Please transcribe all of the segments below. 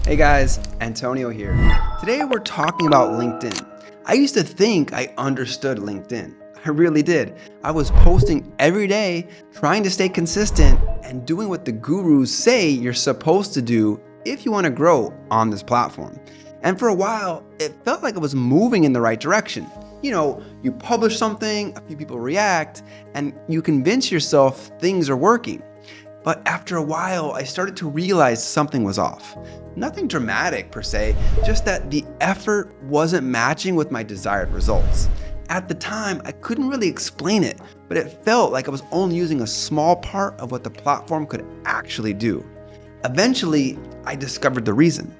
Hey guys, Antonio here. Today we're talking about LinkedIn. I used to think I understood LinkedIn. I really did. I was posting every day, trying to stay consistent, and doing what the gurus say you're supposed to do if you want to grow on this platform. And for a while, it felt like I was moving in the right direction. You publish something, a few people react, and you convince yourself things are working. But after a while, I started to realize something was off. Nothing dramatic per se, just that the effort wasn't matching with my desired results. At the time, I couldn't really explain it, but it felt like I was only using a small part of what the platform could actually do. Eventually, I discovered the reason.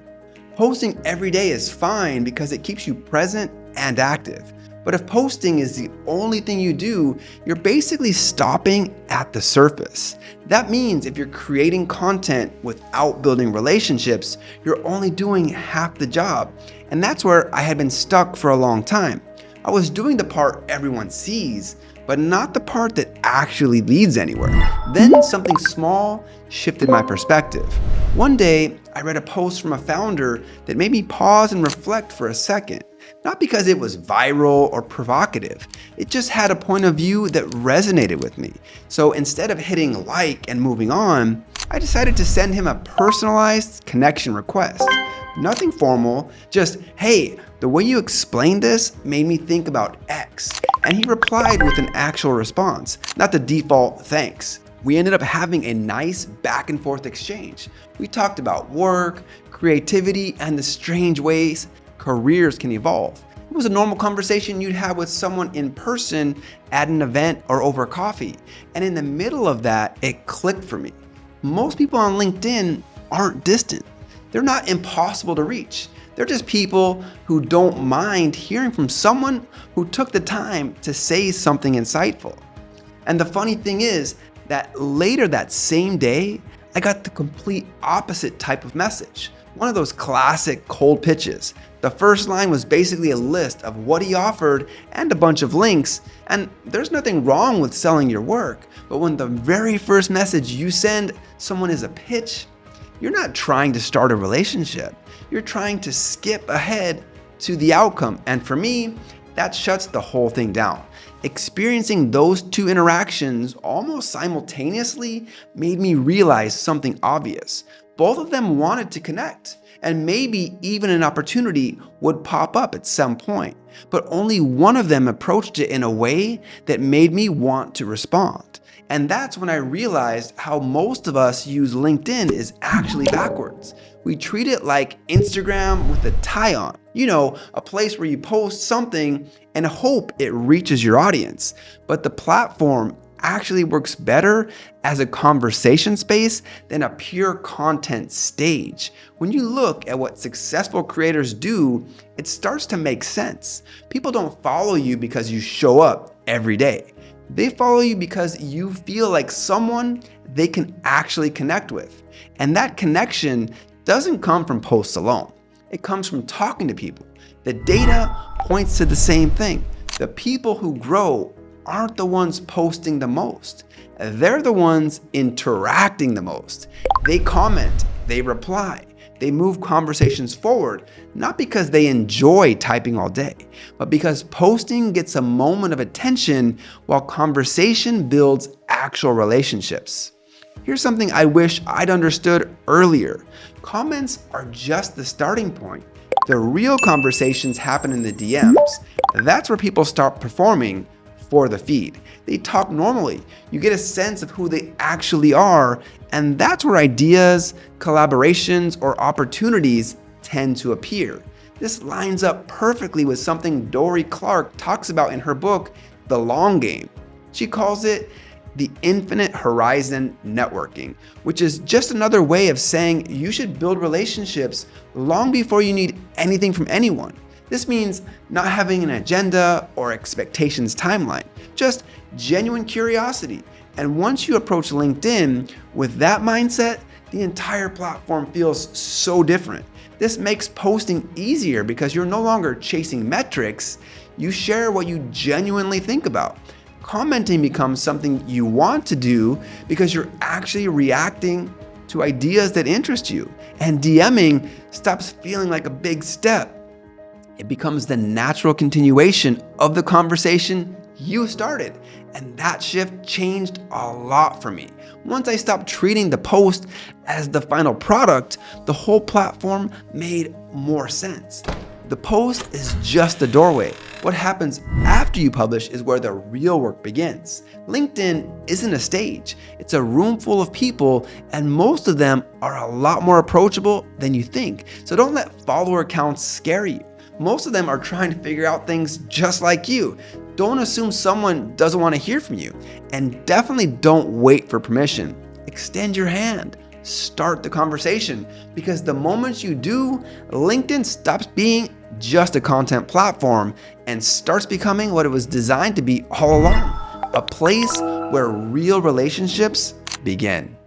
Posting every day is fine because it keeps you present and active. But if posting is the only thing you do, you're basically stopping at the surface. That means if you're creating content without building relationships, you're only doing half the job. And that's where I had been stuck for a long time. I was doing the part everyone sees, but not the part that actually leads anywhere. Then something small shifted my perspective. One day, I read a post from a founder that made me pause and reflect for a second. Not because it was viral or provocative, it just had a point of view that resonated with me. So instead of hitting like and moving on, I decided to send him a personalized connection request. Nothing formal, just, hey, the way you explained this made me think about X. And he replied with an actual response, not the default thanks. We ended up having a nice back and forth exchange. We talked about work, creativity, and the strange ways careers can evolve. It was a normal conversation you'd have with someone in person at an event or over coffee. And in the middle of that, it clicked for me. Most people on LinkedIn aren't distant. They're not impossible to reach. They're just people who don't mind hearing from someone who took the time to say something insightful. And the funny thing is that later that same day, I got the complete opposite type of message. One of those classic cold pitches. The first line was basically a list of what he offered and a bunch of links, and there's nothing wrong with selling your work, but when the very first message you send someone is a pitch, you're not trying to start a relationship. You're trying to skip ahead to the outcome, and for me, that shuts the whole thing down. Experiencing those two interactions almost simultaneously made me realize something obvious. Both of them wanted to connect, and maybe even an opportunity would pop up at some point. But only one of them approached it in a way that made me want to respond. And that's when I realized how most of us use LinkedIn is actually backwards. We treat it like Instagram with a tie on. A place where you post something and hope it reaches your audience. But the platform actually works better as a conversation space than a pure content stage. When you look at what successful creators do, it starts to make sense. People don't follow you because you show up every day. They follow you because you feel like someone they can actually connect with. And that connection doesn't come from posts alone. It comes from talking to people. The data points to the same thing. The people who grow aren't the ones posting the most. They're the ones interacting the most. They comment, they reply, they move conversations forward, not because they enjoy typing all day, but because posting gets a moment of attention while conversation builds actual relationships. Here's something I wish I'd understood earlier. Comments are just the starting point. The real conversations happen in the DMs. That's where people start performing for the feed. They talk normally. You get a sense of who they actually are, and that's where ideas, collaborations, or opportunities tend to appear. This lines up perfectly with something Dory Clark talks about in her book, The Long Game. She calls it the infinite horizon networking, which is just another way of saying you should build relationships long before you need anything from anyone. This means not having an agenda or expectations timeline, just genuine curiosity. And once you approach LinkedIn with that mindset, the entire platform feels so different. This makes posting easier because you're no longer chasing metrics, you share what you genuinely think about. Commenting becomes something you want to do because you're actually reacting to ideas that interest you, and DMing stops feeling like a big step. It becomes the natural continuation of the conversation you started. And that shift changed a lot for me. Once I stopped treating the post as the final product, the whole platform made more sense. The post is just the doorway. What happens after you publish is where the real work begins. LinkedIn isn't a stage. It's a room full of people, and most of them are a lot more approachable than you think. So don't let follower counts scare you. Most of them are trying to figure out things just like you. Don't assume someone doesn't want to hear from you. And definitely don't wait for permission. Extend your hand. Start the conversation. Because the moment you do, LinkedIn stops being just a content platform and starts becoming what it was designed to be all along. A place where real relationships begin.